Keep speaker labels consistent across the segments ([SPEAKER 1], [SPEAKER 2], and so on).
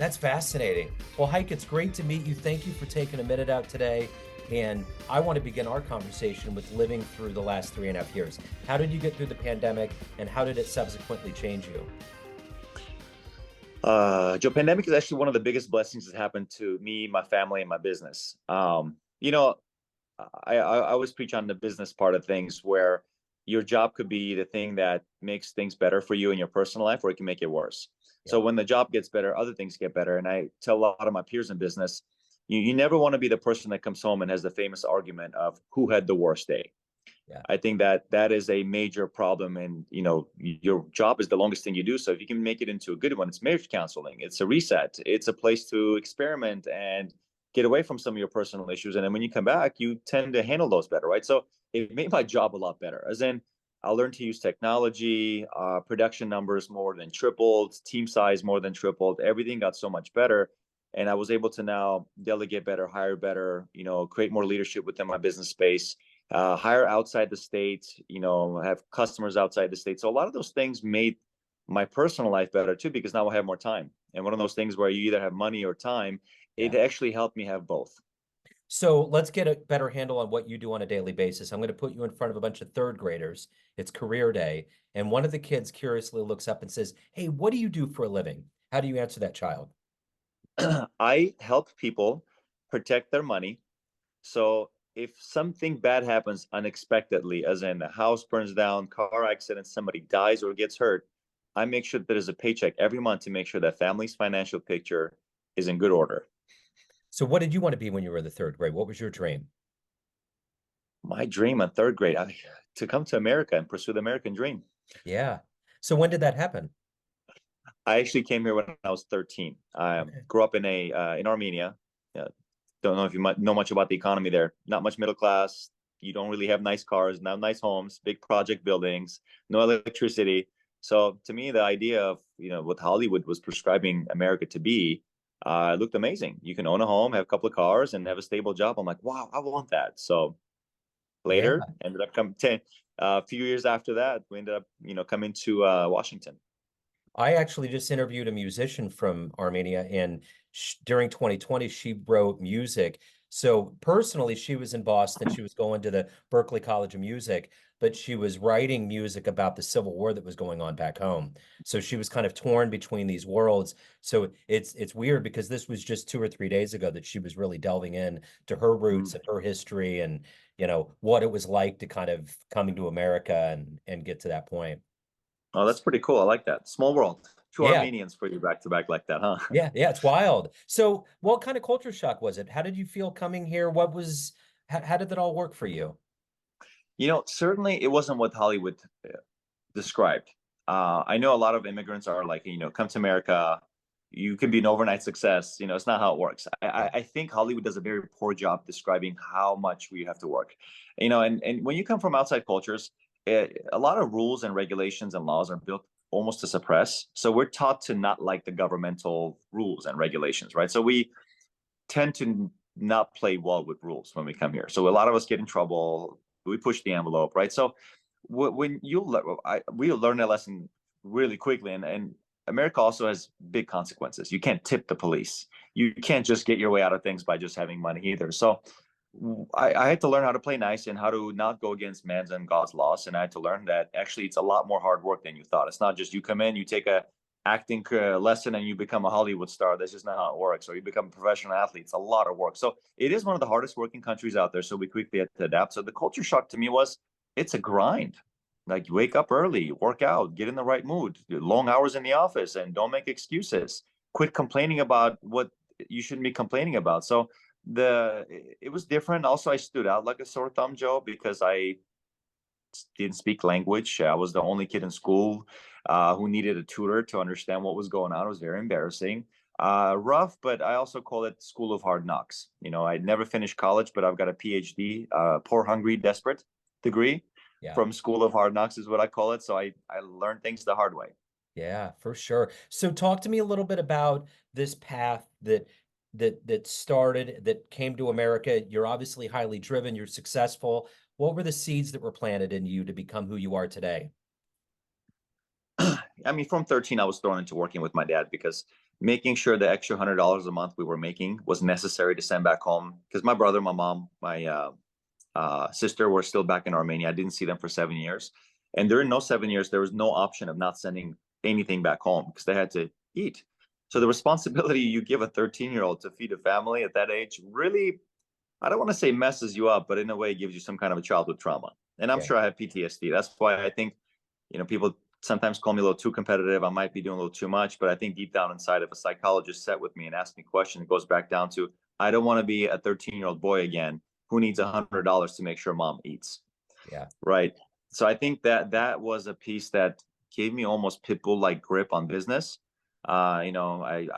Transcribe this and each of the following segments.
[SPEAKER 1] That's fascinating. Well, Hayk, it's great to meet you. Thank you for taking a minute out today. And I want to begin our conversation with living through the last 3.5 years. How did you get through the pandemic, and how did it subsequently change you?
[SPEAKER 2] Joe, pandemic is actually one of the biggest blessings that happened to me, my family, and my business. You know, I always preach on the business part of things where your job could be the thing that makes things better for you in your personal life, or it can make it worse. So
[SPEAKER 1] Yeah,
[SPEAKER 2] when the job gets better, other things get better. And I tell a lot of my peers in business, you never want to be the person that comes home and has the famous argument of who had the worst day.
[SPEAKER 1] yeah,
[SPEAKER 2] I think that that is a major problem, and your job is the longest thing you do. So if you can make it into a good one, it's marriage counseling, it's a reset, it's a place to experiment and get away from some of your personal issues. And then when you come back, you tend to handle those better, right? So it made my job a lot better. As in, I learned to use technology. Production numbers more than tripled, team size more than tripled. Everything got so much better, and I was able to now delegate better, hire better, create more leadership within my business space, hire outside the state, have customers outside the state. So a lot of those things made my personal life better too, because now I have more time. And one of those things where you either have money or time, it
[SPEAKER 1] yeah.
[SPEAKER 2] actually helped me have both.
[SPEAKER 1] So let's get a better handle on what you do on a daily basis. I'm going to put you in front of a bunch of third graders. It's career day. And one of the kids curiously looks up and says, "Hey, what do you do for a living?" How do you answer that child?
[SPEAKER 2] I help people protect their money. So if something bad happens unexpectedly, as in a house burns down, car accident, somebody dies or gets hurt, I make sure there's a paycheck every month to make sure that family's financial picture is in good order.
[SPEAKER 1] So what did you want to be when you were in the third grade? What was your dream?
[SPEAKER 2] My dream in third grade, to come to America and pursue the American dream.
[SPEAKER 1] Yeah. So when did that happen?
[SPEAKER 2] I actually came here when I was 13. I
[SPEAKER 1] Okay.
[SPEAKER 2] grew up in Armenia. Uh, don't know if you might know much about the economy there. Not much middle class. You don't really have nice cars, not nice homes, big project buildings, no electricity. So to me, the idea of what Hollywood was prescribing America to be looked amazing. You can own a home, have a couple of cars, and have a stable job. I'm like, wow, I want that. So
[SPEAKER 1] Yeah.
[SPEAKER 2] later, ended up coming a few years after that, we ended up coming to Washington.
[SPEAKER 1] I actually just interviewed a musician from Armenia, and during 2020, she wrote music. So personally, she was in Boston. She was going to the Berklee College of Music, but she was writing music about the Civil War that was going on back home. So she was kind of torn between these worlds. So it's weird because this was just 2 or 3 days ago that she was really delving in to her roots
[SPEAKER 2] Mm.
[SPEAKER 1] and her history, and what it was like to kind of coming to America and get to that point.
[SPEAKER 2] Oh, that's pretty cool. I like that. Small world. Two
[SPEAKER 1] Yeah,
[SPEAKER 2] Armenians for you back to back like that, huh?
[SPEAKER 1] yeah, it's wild. So, what kind of culture shock was it? How did you feel coming here? How did that all work for you?
[SPEAKER 2] Certainly it wasn't what Hollywood described. I know a lot of immigrants are like, come to America, you can be an overnight success. It's not how it works. I,
[SPEAKER 1] Yeah,
[SPEAKER 2] I I think Hollywood does a very poor job describing how much we have to work. And when you come from outside cultures, a lot of rules and regulations and laws are built almost to suppress. So we're taught to not like the governmental rules and regulations, right? So we tend to not play well with rules when we come here. So a lot of us get in trouble. We push the envelope, right? So when we learn that lesson really quickly, and America also has big consequences. You can't tip the police. You can't just get your way out of things by just having money either. So I had to learn how to play nice and how to not go against man's and God's laws. And I had to learn that actually it's a lot more hard work than you thought. It's not just you come in, you take a acting lesson and you become a Hollywood star. That's just not how it works. Or you become a professional athlete. It's a lot of work. So it is one of the hardest working countries out there. So we quickly had to adapt. So the culture shock to me was it's a grind. Like you wake up early, work out, get in the right mood, long hours in the office, and don't make excuses. Quit complaining about what you shouldn't be complaining about. So the it was different. Also, I stood out like a sore thumb, Joe, because I didn't speak language. I was the only kid in school who needed a tutor to understand what was going on. It was very embarrassing, rough, but I also call it school of hard knocks. I never finished college, but I've got a PhD, poor, hungry, desperate degree
[SPEAKER 1] yeah,
[SPEAKER 2] from school of hard knocks is what I call it. So I learned things the hard way.
[SPEAKER 1] yeah, for sure. So, talk to me a little bit about this path that started, that came to America. You're obviously highly driven. You're successful. What were the seeds that were planted in you to become who you are today?
[SPEAKER 2] I mean, from 13, I was thrown into working with my dad because making sure the extra $100 a month we were making was necessary to send back home. Because my brother, my mom, my sister were still back in Armenia. I didn't see them for 7 years. And during those 7 years, there was no option of not sending anything back home because they had to eat. So the responsibility you give a 13-year-old to feed a family at that age really, I don't want to say messes you up, but in a way gives you some kind of a childhood trauma. And I'm
[SPEAKER 1] Yeah.
[SPEAKER 2] sure I have PTSD. That's why I think, people sometimes call me a little too competitive. I might be doing a little too much, but I think deep down inside, if a psychologist sat with me and asked me questions, it goes back down to, I don't want to be a 13-year-old boy again who needs $100 to make sure mom eats.
[SPEAKER 1] Yeah.
[SPEAKER 2] Right. So I think that was a piece that gave me almost pitbull like grip on business. I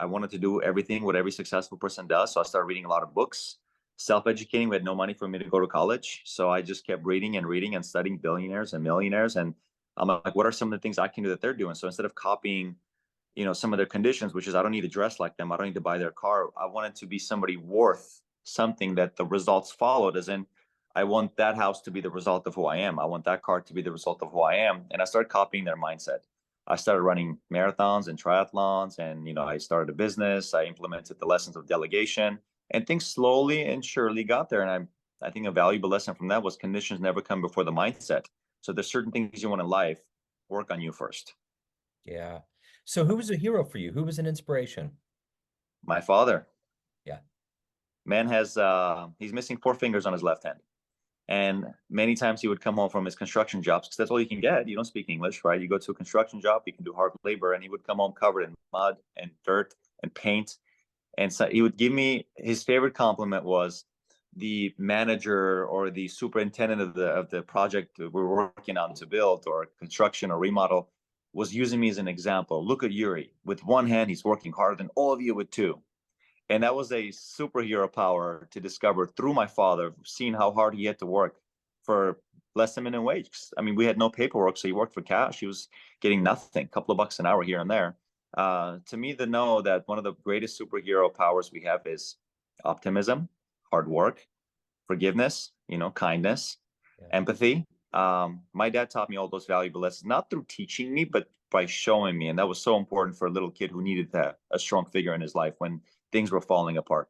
[SPEAKER 2] wanted to do everything what every successful person does. So I started reading a lot of books, self-educating. We had no money for me to go to college. So I just kept reading and reading and studying billionaires and millionaires. And I'm like, what are some of the things I can do that they're doing? So instead of copying, some of their conditions, which is I don't need to dress like them, I don't need to buy their car, I wanted to be somebody worth something that the results followed, as in I want that house to be the result of who I am. I want that car to be the result of who I am. And I started copying their mindset. I started running marathons and triathlons, and I started a business. I implemented the lessons of delegation, and things slowly and surely got there. And I think a valuable lesson from that was conditions never come before the mindset. So there's certain things you want in life, work on you first.
[SPEAKER 1] Yeah. So who was a hero for you? Who was an inspiration?
[SPEAKER 2] My father,
[SPEAKER 1] Yeah.
[SPEAKER 2] man, has he's missing 4 fingers on his left hand. And many times he would come home from his construction jobs because that's all you can get. You don't speak English, right? You go to a construction job, you can do hard labor, and he would come home covered in mud and dirt and paint. And so he would give me, his favorite compliment was the manager or the superintendent of the project we're working on to build or construction or remodel was using me as an example. Look at Yuri. With one hand, he's working harder than all of you with two. And that was a superhero power to discover through my father, seeing how hard he had to work for less than minimum wage. I mean, we had no paperwork, so he worked for cash. He was getting nothing, a couple of bucks an hour here and there. To me, to know that one of the greatest superhero powers we have is optimism, hard work, forgiveness, kindness,
[SPEAKER 1] Yeah.
[SPEAKER 2] empathy. My dad taught me all those valuable lessons, not through teaching me, but by showing me. And that was so important for a little kid who needed a strong figure in his life when things were falling apart.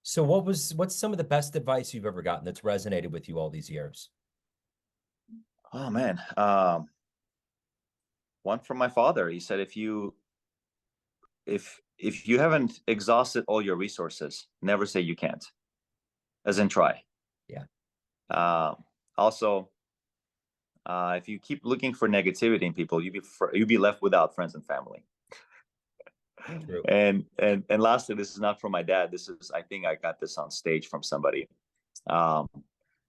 [SPEAKER 1] So what's some of the best advice you've ever gotten that's resonated with you all these years?
[SPEAKER 2] Oh man, one from my father. He said, if you haven't exhausted all your resources, never say you can't, as in try.
[SPEAKER 1] Yeah.
[SPEAKER 2] Uh, Also, if you keep looking for negativity in people, you'll be left without friends and family.
[SPEAKER 1] True.
[SPEAKER 2] And lastly, this is not from my dad. I think I got this on stage from somebody. Um,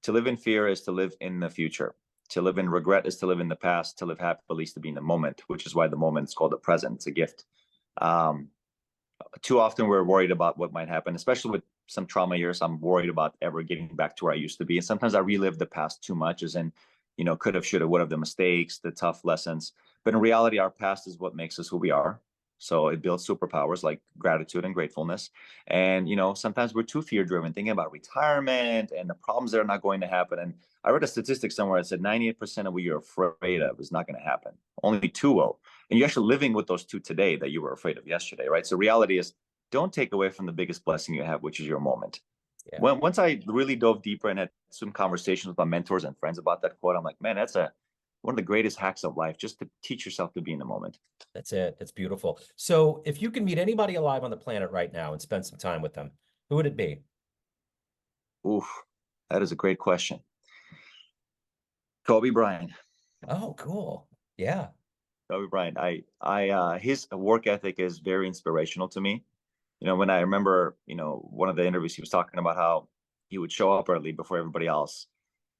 [SPEAKER 2] to live in fear is to live in the future. To live in regret is to live in the past. To live happily is to be in the moment, which is why the moment is called the present. It's a gift. Um, Too often we're worried about what might happen, especially with some trauma years. I'm worried about ever getting back to where I used to be. And sometimes I relive the past too much, as in, could have, should have, would have, the mistakes, the tough lessons. But in reality, our past is what makes us who we are. So it builds superpowers like gratitude and gratefulness. And, sometimes we're too fear driven, thinking about retirement and the problems that are not going to happen. And I read a statistic somewhere that said 98% of what you're afraid of is not going to happen. Only two will. And you're actually living with those two today that you were afraid of yesterday, right? So reality is, don't take away from the biggest blessing you have, which is your moment.
[SPEAKER 1] Yeah.
[SPEAKER 2] Once I really dove deeper and had some conversations with my mentors and friends about that quote, I'm like, man, that's one of the greatest hacks of life, just to teach yourself to be in the moment.
[SPEAKER 1] That's it. That's beautiful. So if you can meet anybody alive on the planet right now and spend some time with them, who would it be?
[SPEAKER 2] Oof, that is a great question. Kobe Bryant.
[SPEAKER 1] Oh, cool. Yeah.
[SPEAKER 2] Kobe Bryant. His work ethic is very inspirational to me. When I remember, one of the interviews, he was talking about how he would show up early before everybody else.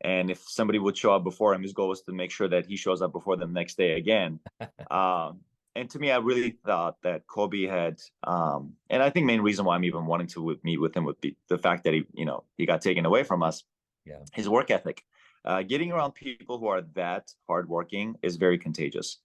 [SPEAKER 2] And if somebody would show up before him, his goal was to make sure that he shows up before them next day again. And to me, I really thought that Kobe had, and I think main reason why I'm even wanting to meet with him would be the fact that he got taken away from us.
[SPEAKER 1] Yeah.
[SPEAKER 2] His work ethic. Getting around people who are that hardworking is very contagious,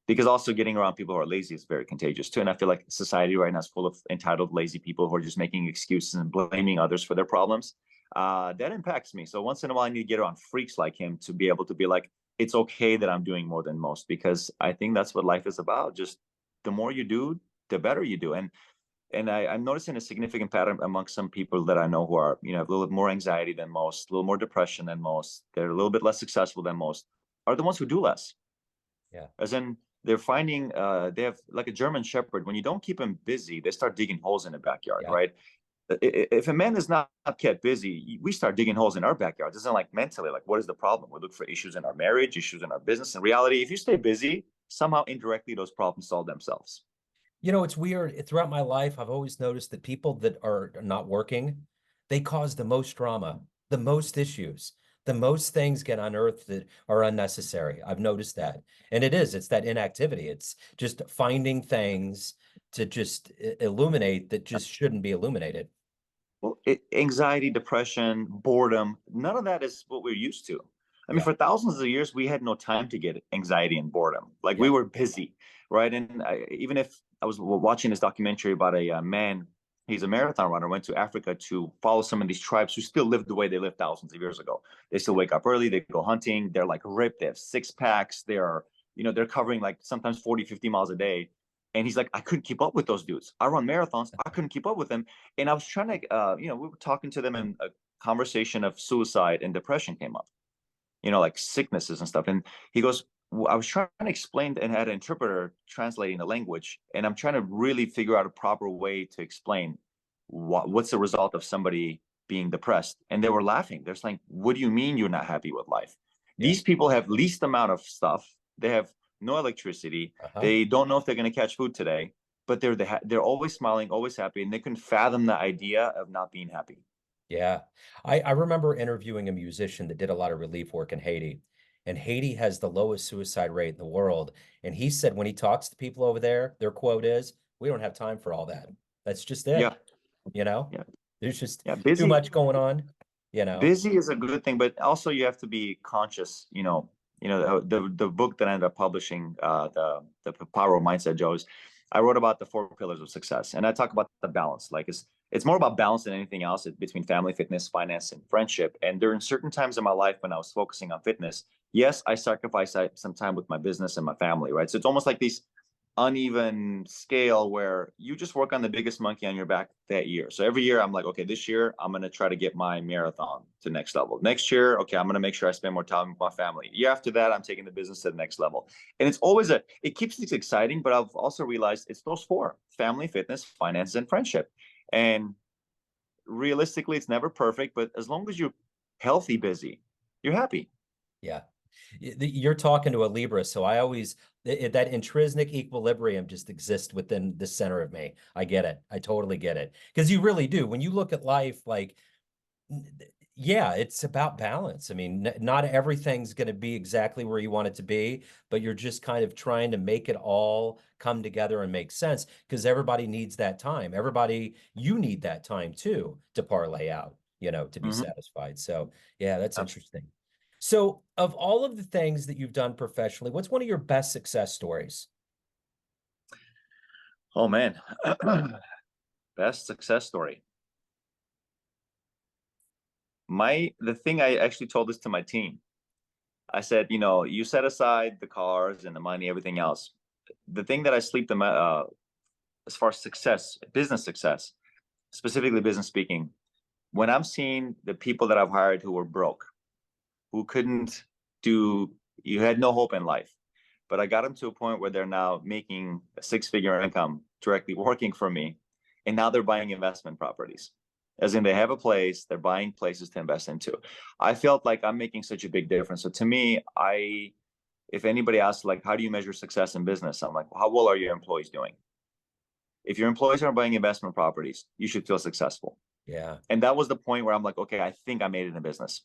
[SPEAKER 2] because also getting around people who are lazy is very contagious too. And I feel like society right now is full of entitled, lazy people who are just making excuses and blaming others for their problems. That impacts me. So once in a while, I need to get around freaks like him to be able to be like, it's okay that I'm doing more than most, because I think that's what life is about. Just the more you do, the better you do. And I'm noticing a significant pattern among some people that I know who are, have a little bit more anxiety than most, a little more depression than most. They're a little bit less successful than most, are the ones who do less.
[SPEAKER 1] Yeah.
[SPEAKER 2] As in, they're finding they have like a German Shepherd. When you don't keep them busy, they start digging holes in the backyard,
[SPEAKER 1] Yeah.
[SPEAKER 2] right? If a man is not kept busy, we start digging holes in our backyard. It isn't like mentally, like what is the problem? We look for issues in our marriage, issues in our business. In reality, if you stay busy, somehow indirectly those problems solve themselves.
[SPEAKER 1] It's weird. Throughout my life, I've always noticed that people that are not working, they cause the most drama, the most issues, the most things get unearthed that are unnecessary. I've noticed that. And it's that inactivity. It's just finding things to just illuminate that just shouldn't be illuminated.
[SPEAKER 2] Well, anxiety, depression, boredom, none of that is what we're used to. I mean,
[SPEAKER 1] Yeah.
[SPEAKER 2] for thousands of years, we had no time to get anxiety and boredom. Like we
[SPEAKER 1] Yeah.
[SPEAKER 2] were busy, right? And even if I was watching this documentary about a man, he's a marathon runner, went to Africa to follow some of these tribes who still live the way they lived thousands of years ago. They still
[SPEAKER 1] Yeah.
[SPEAKER 2] wake up early, they go hunting, they're like ripped, they have six packs, they're covering like sometimes 40, 50 miles a day. And he's like, I couldn't keep up with those dudes. I run marathons. I couldn't keep up with them. And I was trying to, we were talking to them, and a conversation of suicide and depression came up, like sicknesses and stuff. And he goes, I was trying to explain and had an interpreter translating the language. And I'm trying to really figure out a proper way to explain what's the result of somebody being depressed. And they were laughing. They're saying, what do you mean you're not happy with life?
[SPEAKER 1] Yeah.
[SPEAKER 2] These people have least amount of stuff. They have no electricity.
[SPEAKER 1] Uh-huh.
[SPEAKER 2] They don't know if they're going to catch food today, but they're always smiling, always happy, and they can fathom the idea of not being happy.
[SPEAKER 1] Yeah. I remember interviewing a musician that did a lot of relief work in Haiti, and Haiti has the lowest suicide rate in the world. And he said when he talks to people over there, their quote is, "We don't have time for all that. That's just
[SPEAKER 2] Yeah,
[SPEAKER 1] it." You know,
[SPEAKER 2] yeah,
[SPEAKER 1] there's just
[SPEAKER 2] yeah.
[SPEAKER 1] too much going on, you know?
[SPEAKER 2] Busy is a good thing, but also you have to be conscious. The book that I ended up publishing, the Power of Mindset, Joe's. I wrote about the four pillars of success, and I talk about the balance. Like it's more about balance than anything else. It's between family, fitness, finance, and friendship. And during certain times in my life when I was focusing on fitness, yes, I sacrificed some time with my business and my family. Right, so it's almost like these uneven scale where you just work on the biggest monkey on your back that year. So every year I'm like, okay, this year I'm going to try to get my marathon to next level. Next year, okay, I'm going to make sure I spend more time with my family. Year after that, I'm taking the business to the next level. And it's always it keeps things exciting, but I've also realized it's those four: family, fitness, finance, and friendship. And realistically, it's never perfect, but as long as you're healthy, busy, you're happy.
[SPEAKER 1] Yeah. You're talking to a Libra, so I always that intrinsic equilibrium just exists within the center of me. I get it. I totally get it. Because you really do. When you look at life, like, yeah, it's about balance. I mean, not everything's going to be exactly where you want it to be, but you're just kind of trying to make it all come together and make sense because everybody needs that time. You need that time too to parlay out, to be
[SPEAKER 2] Mm-hmm.
[SPEAKER 1] satisfied. So, yeah, that's
[SPEAKER 2] Absolutely.
[SPEAKER 1] interesting. So, of all of the things that you've done professionally, what's one of your best success stories?
[SPEAKER 2] Oh man, best success story. The thing I actually told this to my team. I said, you set aside the cars and the money, everything else. The thing that I sleep them as far as success, business success, specifically business speaking, when I'm seeing the people that I've hired who were broke, who couldn't do, you had no hope in life, but I got them to a point where they're now making a six-figure income directly working for me, and now they're buying investment properties. As in, they have a place, they're buying places to invest into. I felt like I'm making such a big difference. So to me, if anybody asks, like, how do you measure success in business? I'm like, well, how well are your employees doing? If your employees are buying investment properties, you should feel successful.
[SPEAKER 1] Yeah.
[SPEAKER 2] And that was the point where I'm like, okay, I think I made it in business.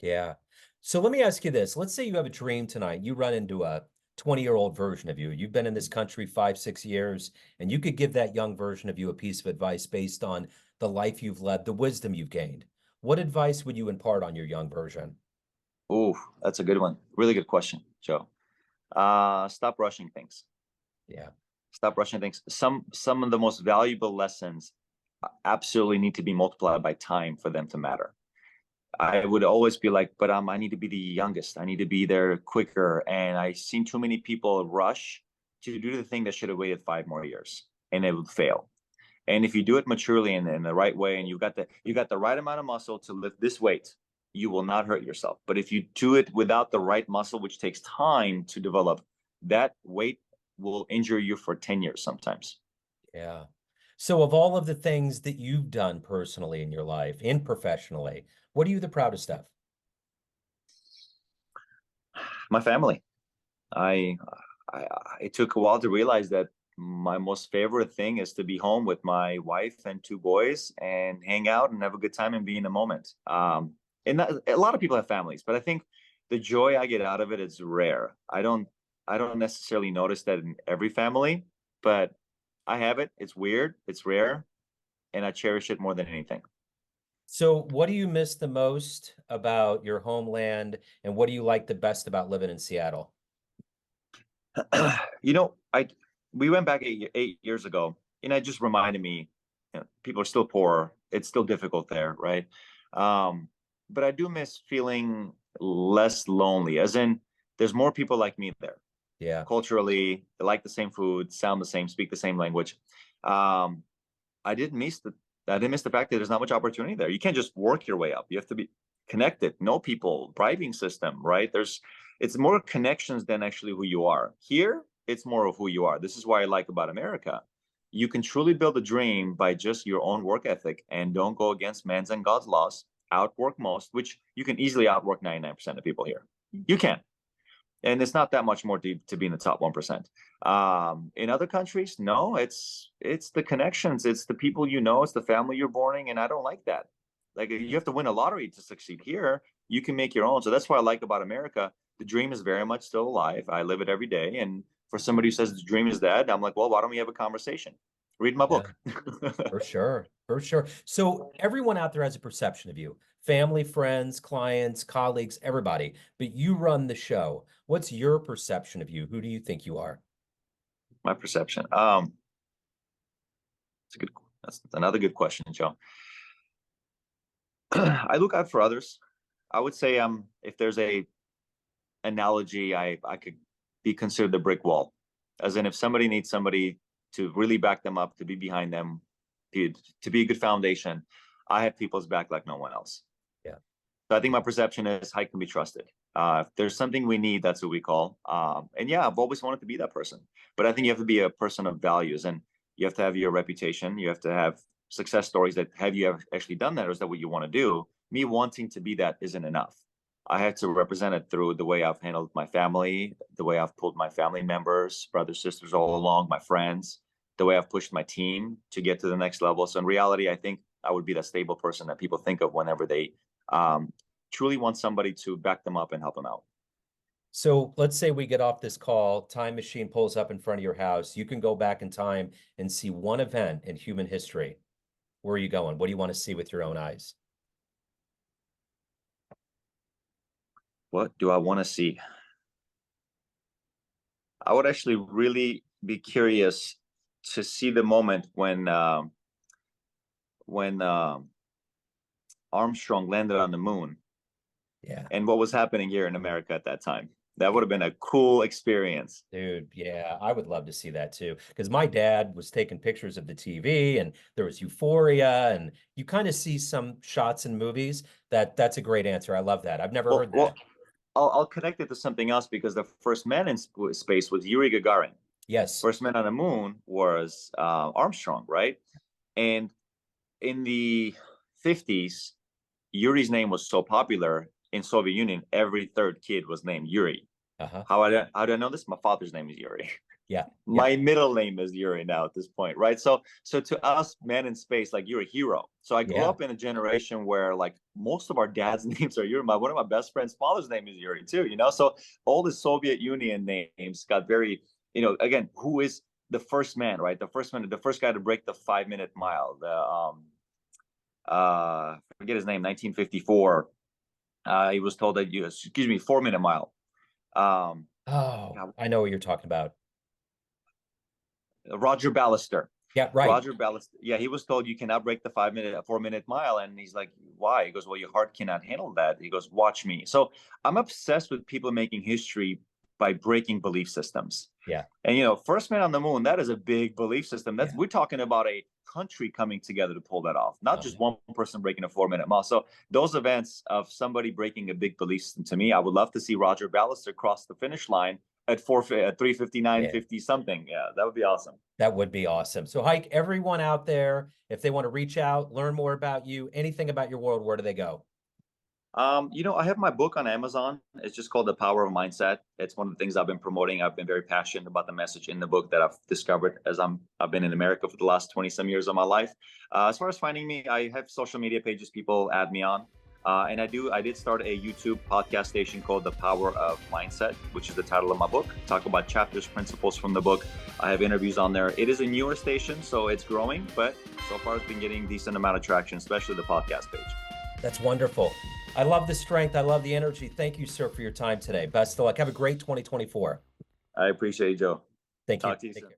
[SPEAKER 1] Yeah. So let me ask you this. Let's say you have a dream tonight. You run into a 20-year-old version of you. You've been in this country 5, 6 years, and you could give that young version of you a piece of advice based on the life you've led, the wisdom you've gained. What advice would you impart on your young version?
[SPEAKER 2] Oh, that's a good one. Really good question, Joe. Stop rushing things.
[SPEAKER 1] Yeah.
[SPEAKER 2] Stop rushing things. Some of the most valuable lessons absolutely need to be multiplied by time for them to matter. I would always be like, but I need to be the youngest. I need to be there quicker. And I've seen too many people rush to do the thing that should have waited 5 more years. and it will fail. And if you do it maturely and in the right way, and you got the right amount of muscle to lift this weight, you will not hurt yourself. But if you do it without the right muscle, which takes time to develop, that weight will injure you for 10 years sometimes.
[SPEAKER 1] Yeah. So of all of the things that you've done personally in your life and professionally, what are you the proudest of?
[SPEAKER 2] My family. I, I it took a while to realize that my most favorite thing is to be home with my wife and two boys and hang out and have a good time and be in the moment. And a lot of people have families, but I think the joy I get out of it is rare. I don't necessarily notice that in every family, but I have it. It's weird, it's rare, and I cherish it more than anything.
[SPEAKER 1] So what do you miss the most about your homeland, and what do you like the best about living in Seattle?
[SPEAKER 2] You know, I we went back 8 years ago, and it just reminded me, people are still poor. It's still difficult there, right? Um, but I do miss feeling less lonely, as in there's more people like me there.
[SPEAKER 1] Yeah.
[SPEAKER 2] Culturally, they like the same food, sound the same, speak the same language. Um, I didn't miss the I didn't miss the fact that there's not much opportunity there. You can't just work your way up. You have to be connected, know people, bribing system, right? It's more connections than actually who you are. Here, it's more of who you are. This is why I like about America. You can truly build a dream by just your own work ethic and don't go against man's and God's laws. Outwork most, which you can easily outwork 99% of people here. You can, and it's not that much more to be in the top 1%. In other countries, no, it's the connections, it's the people you know, it's the family you're born in, and I don't like that. Like, you have to win a lottery to succeed. Here you can make your own. So that's what I like about America. The dream is very much still alive. I live it every day. And for somebody who says the dream is dead, I'm like, well, why don't we have a conversation? Read my
[SPEAKER 1] Yeah.
[SPEAKER 2] book.
[SPEAKER 1] For sure, for sure. So everyone out there has a perception of you, family, friends, clients, colleagues, everybody, but you run the show. What's your perception of you? Who do you think you are?
[SPEAKER 2] My perception. It's a good. That's another good question, Joe. I look out for others. I would say, if there's a analogy, I could be considered the brick wall, as in if somebody needs somebody to really back them up, to be behind them, to be a good foundation, I have people's back like no one else.
[SPEAKER 1] Yeah.
[SPEAKER 2] So I think my perception is Hayk can be trusted. If there's something we need, that's what we call. And yeah, I've always wanted to be that person, but I think you have to be a person of values, and you have to have your reputation. You have to have success stories that have you ever actually done that, or is that what you want to do? Me wanting to be that isn't enough. I had to represent it through the way I've handled my family, the way I've pulled my family members, brothers, sisters all along, my friends, the way I've pushed my team to get to the next level. So in reality, I think I would be that stable person that people think of whenever they um, truly want somebody to back them up and help them out.
[SPEAKER 1] So let's say we get off this call, time machine pulls up in front of your house. You can go back in time and see one event in human history. Where are you going? What do you want to see with your own eyes?
[SPEAKER 2] What do I want to see? I would actually really be curious to see the moment when Armstrong landed on the moon,
[SPEAKER 1] Yeah.
[SPEAKER 2] and what was happening here in America at that time. That would have been a cool experience.
[SPEAKER 1] Dude, yeah, I would love to see that too. Because my dad was taking pictures of the TV and there was euphoria, and you kind of see some shots in movies. That's a great answer. I love that. I've never
[SPEAKER 2] Well,
[SPEAKER 1] heard
[SPEAKER 2] well,
[SPEAKER 1] that.
[SPEAKER 2] I'll connect it to something else, because the first man in space was Yuri Gagarin.
[SPEAKER 1] Yes.
[SPEAKER 2] First man on the moon was Armstrong, right? And in the 50s, Yuri's name was so popular in Soviet Union, every third kid was named Yuri.
[SPEAKER 1] Uh-huh.
[SPEAKER 2] How do I know this? My father's name is Yuri.
[SPEAKER 1] Yeah. Yeah.
[SPEAKER 2] My middle name is Yuri now at this point, right? So to us, man in space, like, you're a hero. So I grew
[SPEAKER 1] Yeah.
[SPEAKER 2] up in a generation where, like, most of our dad's names are Yuri. One of my best friends' father's name is Yuri too. So all the Soviet Union names got very, again, who is the first man, right? The first guy to break the 5 minute mile. Forget his name, 1954. He was told that 4 minute mile.
[SPEAKER 1] Oh, I know what you're talking about.
[SPEAKER 2] Roger Ballister.
[SPEAKER 1] Yeah, right.
[SPEAKER 2] Roger Ballister. Yeah, he was told you cannot break the 4 minute mile. And he's like, why? He goes, well, your heart cannot handle that. He goes, watch me. So I'm obsessed with people making history by breaking belief systems.
[SPEAKER 1] Yeah.
[SPEAKER 2] And, you know, first man on the moon, that is a big belief system. That's,
[SPEAKER 1] Yeah.
[SPEAKER 2] we're talking about a country coming together to pull that off, not just one person breaking a 4-minute mile. So those events of somebody breaking a big belief system, to me, I would love to see Roger Ballister cross the finish line at 3:59:50 something. Yeah, that would be awesome.
[SPEAKER 1] That would be awesome. So Hayk, everyone out there, if they want to reach out, learn more about you, anything about your world, where do they go?
[SPEAKER 2] You know, I have my book on Amazon. It's just called The Power of Mindset. It's one of the things I've been promoting. I've been very passionate about the message in the book that I've discovered as I've been in America for the last 20 some years of my life. As far as finding me, I have social media pages people add me on. And I did start a YouTube podcast station called The Power of Mindset, which is the title of my book. Talk about chapters, principles from the book. I have interviews on there. It is a newer station, so it's growing, but so far it's been getting a decent amount of traction, especially the podcast page.
[SPEAKER 1] That's wonderful. I love the strength. I love the energy. Thank you, sir, for your time today. Best of luck. Have a great 2024.
[SPEAKER 2] I appreciate you, Joe.
[SPEAKER 1] Thank you.
[SPEAKER 2] Talk to you soon.
[SPEAKER 1] Take care.